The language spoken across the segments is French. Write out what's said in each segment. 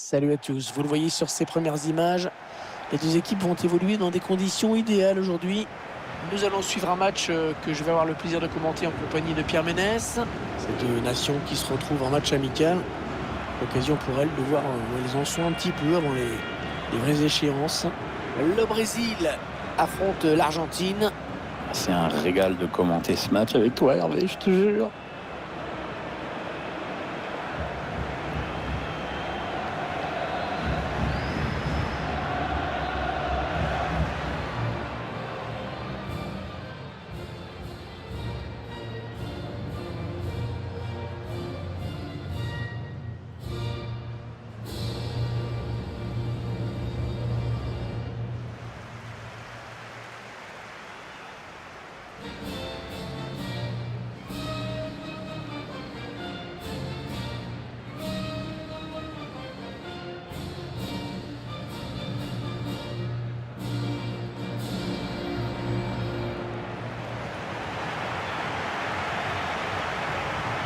Salut à tous, vous le voyez sur ces premières images, les deux équipes vont évoluer dans des conditions idéales aujourd'hui. Nous allons suivre un match que je vais avoir le plaisir de commenter en compagnie de Pierre Ménès. Ces deux nations qui se retrouvent en match amical. L'occasion pour elles de voir où elles en sont un petit peu avant les vraies échéances. Le Brésil affronte l'Argentine. C'est un régal de commenter ce match avec toi, Hervé, je te jure.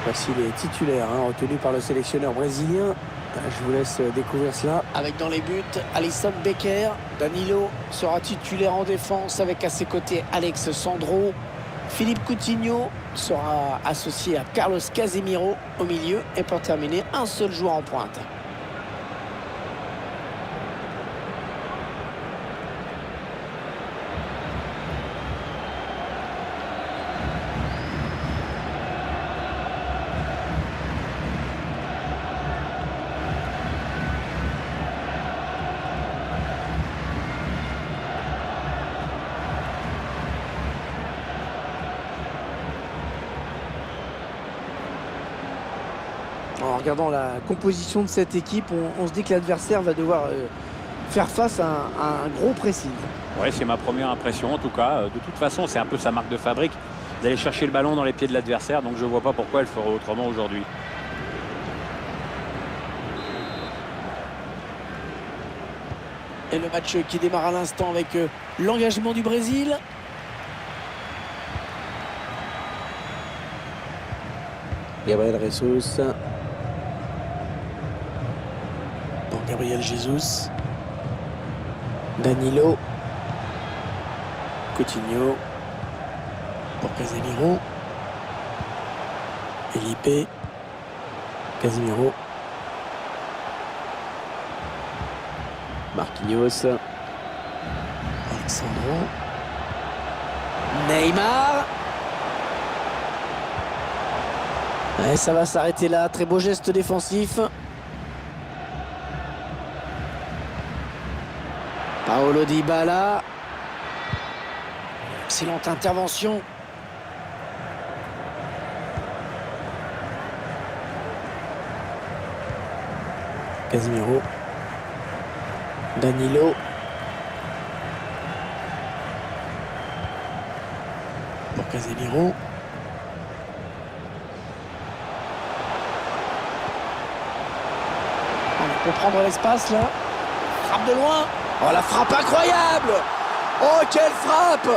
Voici les titulaires retenus par le sélectionneur brésilien. Je vous laisse découvrir cela. Avec dans les buts, Alisson Becker. Danilo sera titulaire en défense avec à ses côtés Alex Sandro. Philippe Coutinho sera associé à Carlos Casemiro au milieu. Et pour terminer, un seul joueur en pointe. En regardant la composition de cette équipe, on se dit que l'adversaire va devoir faire face à un gros pressing. Ouais, c'est ma première impression en tout cas. De toute façon, c'est un peu sa marque de fabrique d'aller chercher le ballon dans les pieds de l'adversaire. Donc je ne vois pas pourquoi elle ferait autrement aujourd'hui. Et le match qui démarre à l'instant avec l'engagement du Brésil. Gabriel Jesus. Gabriel Jesus. Danilo. Coutinho. Pour Casemiro. Felipe. Casemiro. Marquinhos. Alexandro. Neymar. Et ça va s'arrêter là. Très beau geste défensif. Paulo Dybala. Excellente intervention. Casemiro. Danilo. Pour Casemiro. On peut prendre l'espace là. Frappe de loin. Oh, la frappe incroyable! Oh, quelle frappe!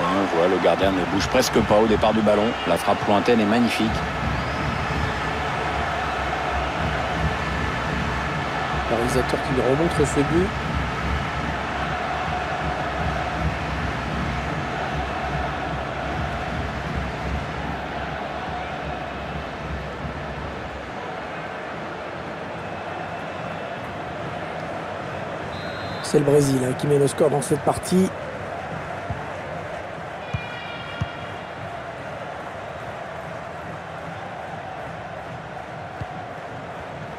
On voit le gardien ne bouge presque pas au départ du ballon. La frappe lointaine est magnifique. Le réalisateur qui nous remontre ce but. C'est le Brésil qui met le score dans cette partie.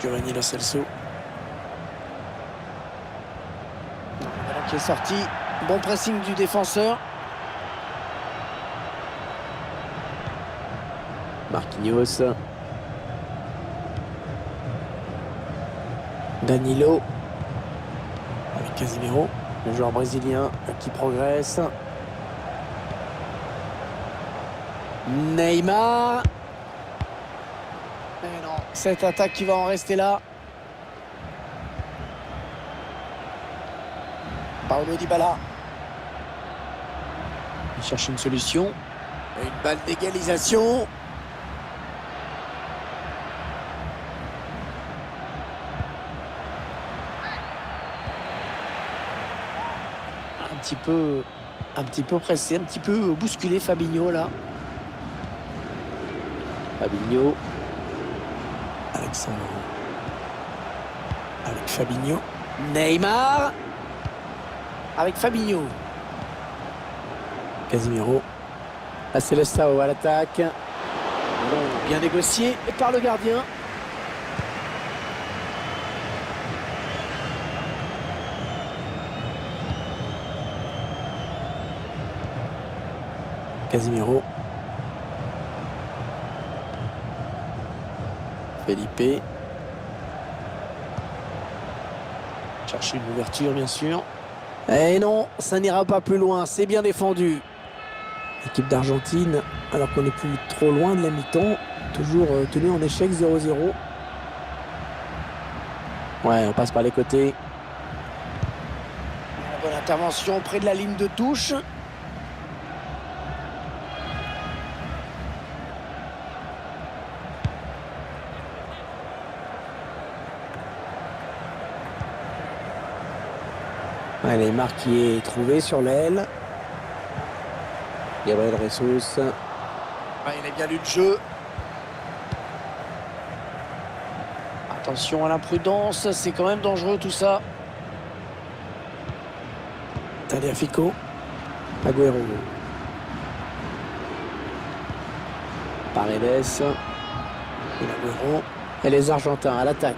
Giovanni Lo Celso. Voilà qui est sorti. Bon pressing du défenseur. Marquinhos. Danilo. Avec Casemiro, le joueur brésilien qui progresse. Neymar. Mais non, cette attaque qui va en rester là. Paulo Dybala. Il cherche une solution. Une balle d'égalisation. Un petit peu pressé, un petit peu bousculé Fabinho là. Fabinho. Alexandre. Avec Fabinho. Neymar. Avec Fabinho. Casemiro. La Seleção à l'attaque. Bien négocié et par le gardien. Casemiro. Felipe. Chercher une ouverture bien sûr. Et non, ça n'ira pas plus loin, c'est bien défendu. L'équipe d'Argentine, alors qu'on n'est plus trop loin de la mi-temps, toujours tenu en échec 0-0. Ouais, on passe par les côtés. Bonne intervention près de la ligne de touche. Ouais, Neymar qui est trouvé sur l'aile. Gabriel Jesus. Ouais, il a bien lu le jeu. Attention à l'imprudence, c'est quand même dangereux tout ça. Tagliafico. Agüero. Paredes. Et Agüero. Et les Argentins à l'attaque.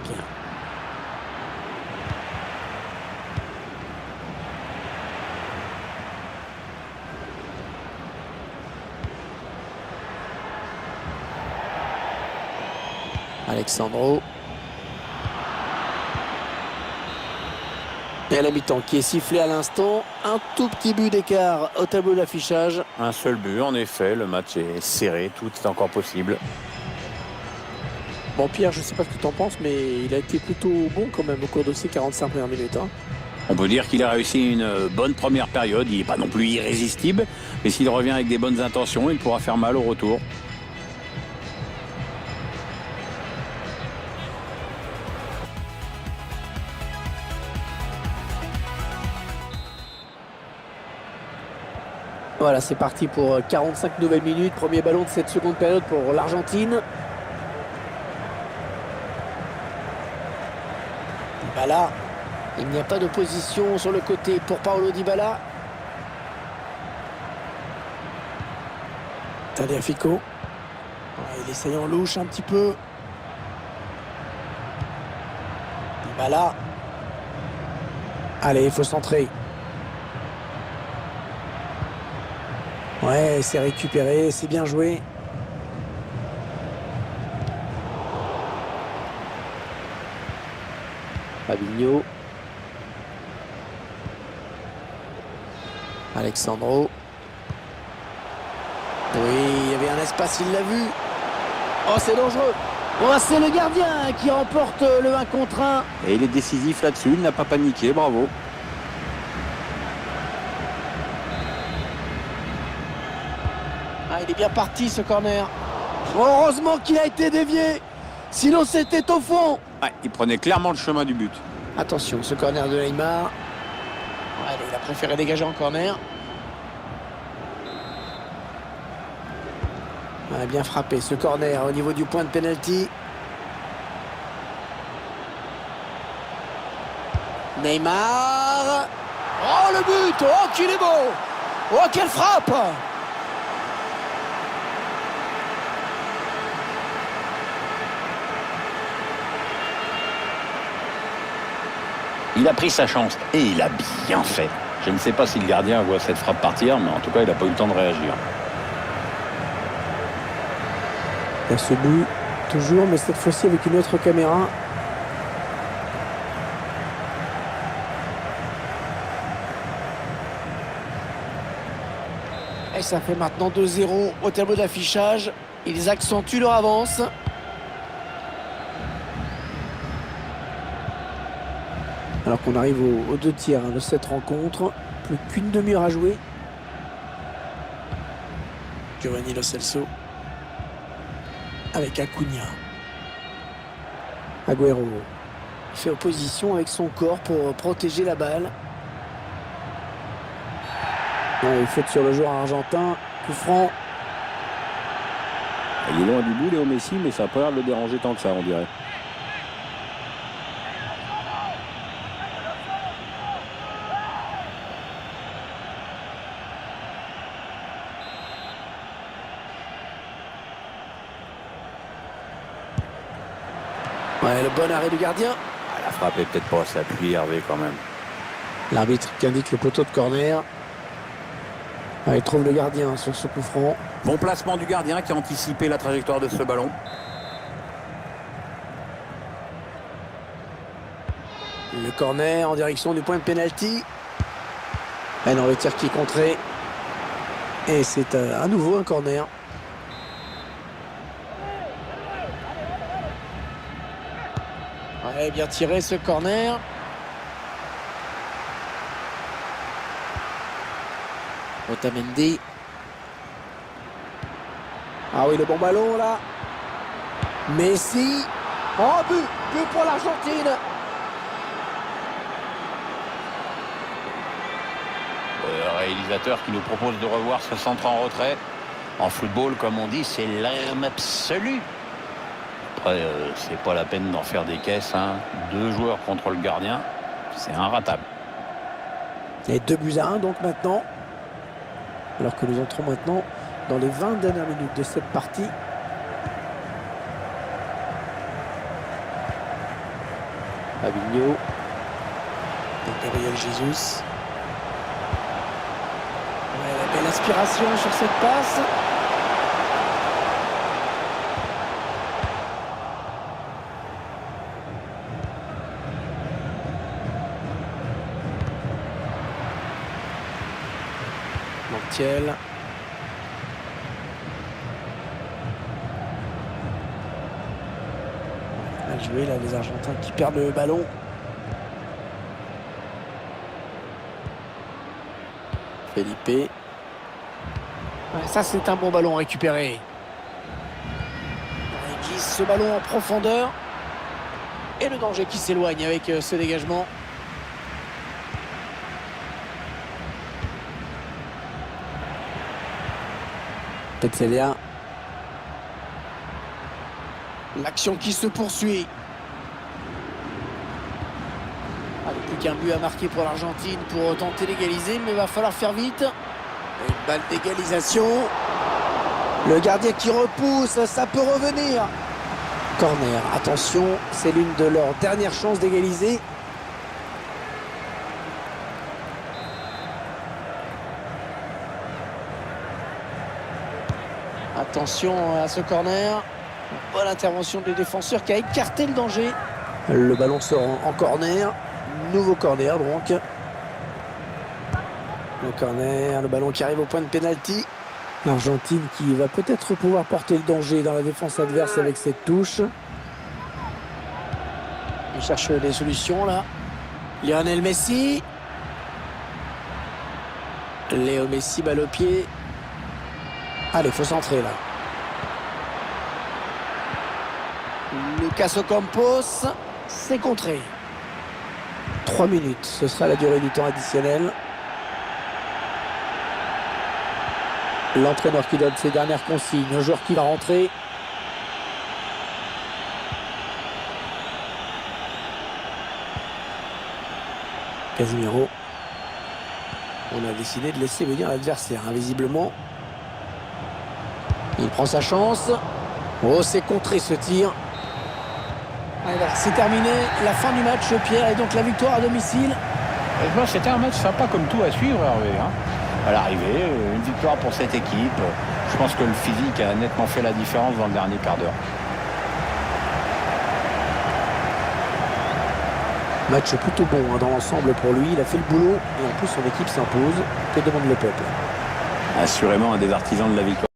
Alexandro. Et à la mi-temps qui est sifflé à l'instant. Un tout petit but d'écart au tableau d'affichage. Un seul but, en effet. Le match est serré. Tout est encore possible. Bon, Pierre, je ne sais pas ce que tu en penses, mais il a été plutôt bon quand même au cours de ces 45 premières minutes. Hein. On peut dire qu'il a réussi une bonne première période. Il n'est pas non plus irrésistible. Mais s'il revient avec des bonnes intentions, il pourra faire mal au retour. Voilà, c'est parti pour 45 nouvelles minutes. Premier ballon de cette seconde période pour l'Argentine. Dybala. Il n'y a pas d'opposition sur le côté pour Paulo Dybala. Tagliafico. Ouais, il essaye en louche un petit peu. Dybala. Allez, il faut centrer. Ouais, c'est récupéré, c'est bien joué. Fabinho. Alexandro. Oui, il y avait un espace, il l'a vu. Oh, c'est dangereux. Oh, c'est le gardien qui remporte le 1 contre 1. Et il est décisif là-dessus, il n'a pas paniqué, bravo. Ah, il est bien parti ce corner. Heureusement qu'il a été dévié. Sinon c'était au fond. Ouais, il prenait clairement le chemin du but. Attention, ce corner de Neymar. Allez, il a préféré dégager en corner. On a bien frappé ce corner au niveau du point de pénalty. Neymar. Oh, le but. Oh, qu'il est beau. Oh, quelle frappe. Il a pris sa chance et il a bien fait. Je ne sais pas si le gardien voit cette frappe partir, mais en tout cas, il n'a pas eu le temps de réagir. Il y a ce but, toujours, mais cette fois-ci avec une autre caméra. Et ça fait maintenant 2-0 au tableau d'affichage. Ils accentuent leur avance. Alors qu'on arrive aux 2 tiers de cette rencontre. Plus qu'une demi-heure à jouer. Giovanni Lo Celso. Avec Acuna. Agüero. Il fait opposition avec son corps pour protéger la balle. Il faute sur le joueur argentin. Coup franc. Il est loin du bout, Léo Messi, mais ça n'a pas l'air de le déranger tant que ça, on dirait. Ouais, le bon arrêt du gardien. La frappe est peut-être pas assez appuyée, Hervé, quand même. L'arbitre qui indique le poteau de corner. Il trouve le gardien sur ce coup franc. Bon placement du gardien qui a anticipé la trajectoire de ce ballon. Le corner en direction du point de pénalty. Et non, le tir qui est contré. Et c'est à nouveau un corner. Ouais, bien tiré ce corner. Otamendi. Ah oui, le bon ballon là. Messi. Oh, but pour l'Argentine. Le réalisateur qui nous propose de revoir ce centre en retrait. En football, comme on dit, c'est l'arme absolue. Après, c'est pas la peine d'en faire des caisses. 2 joueurs contre le gardien, c'est inratable. Il y a 2-1 donc maintenant. Alors que nous entrons maintenant dans les 20 dernières minutes de cette partie. Fabinho. Donc Gabriel Jesus. Ouais, la belle inspiration sur cette passe. Montiel. Mal joué là, les Argentins qui perdent le ballon. Felipe. Ouais, ça c'est un bon ballon récupéré. Il glisse ce ballon en profondeur. Et le danger qui s'éloigne avec ce dégagement. Petzelia. L'action qui se poursuit. Plus qu'un but à marquer pour l'Argentine pour tenter d'égaliser, mais il va falloir faire vite. Une balle d'égalisation. Le gardien qui repousse, ça peut revenir. Corner, attention, c'est l'une de leurs dernières chances d'égaliser. Attention à ce corner. Bonne intervention des défenseurs qui a écarté le danger. Le ballon sort en corner. Nouveau corner donc. Le corner, le ballon qui arrive au point de pénalty. L'Argentine qui va peut-être pouvoir porter le danger dans la défense adverse avec cette touche. Il cherche des solutions là. Lionel Messi. Léo Messi, balle au pied. Allez, il faut centrer là. Lucas Ocampos, c'est contré. 3 minutes, ce sera la durée du temps additionnel. L'entraîneur qui donne ses dernières consignes, un joueur qui va rentrer. Casemiro. On a décidé de laisser venir l'adversaire, visiblement. Il prend sa chance. Oh, c'est contré ce tir. C'est terminé, la fin du match, Pierre, et donc la victoire à domicile. C'était un match sympa comme tout à suivre, Hervé. À l'arrivée, une victoire pour cette équipe. Je pense que le physique a nettement fait la différence dans le dernier quart d'heure. Match plutôt bon dans l'ensemble pour lui. Il a fait le boulot et en plus son équipe s'impose. Que demande le peuple? Assurément un des artisans de la victoire.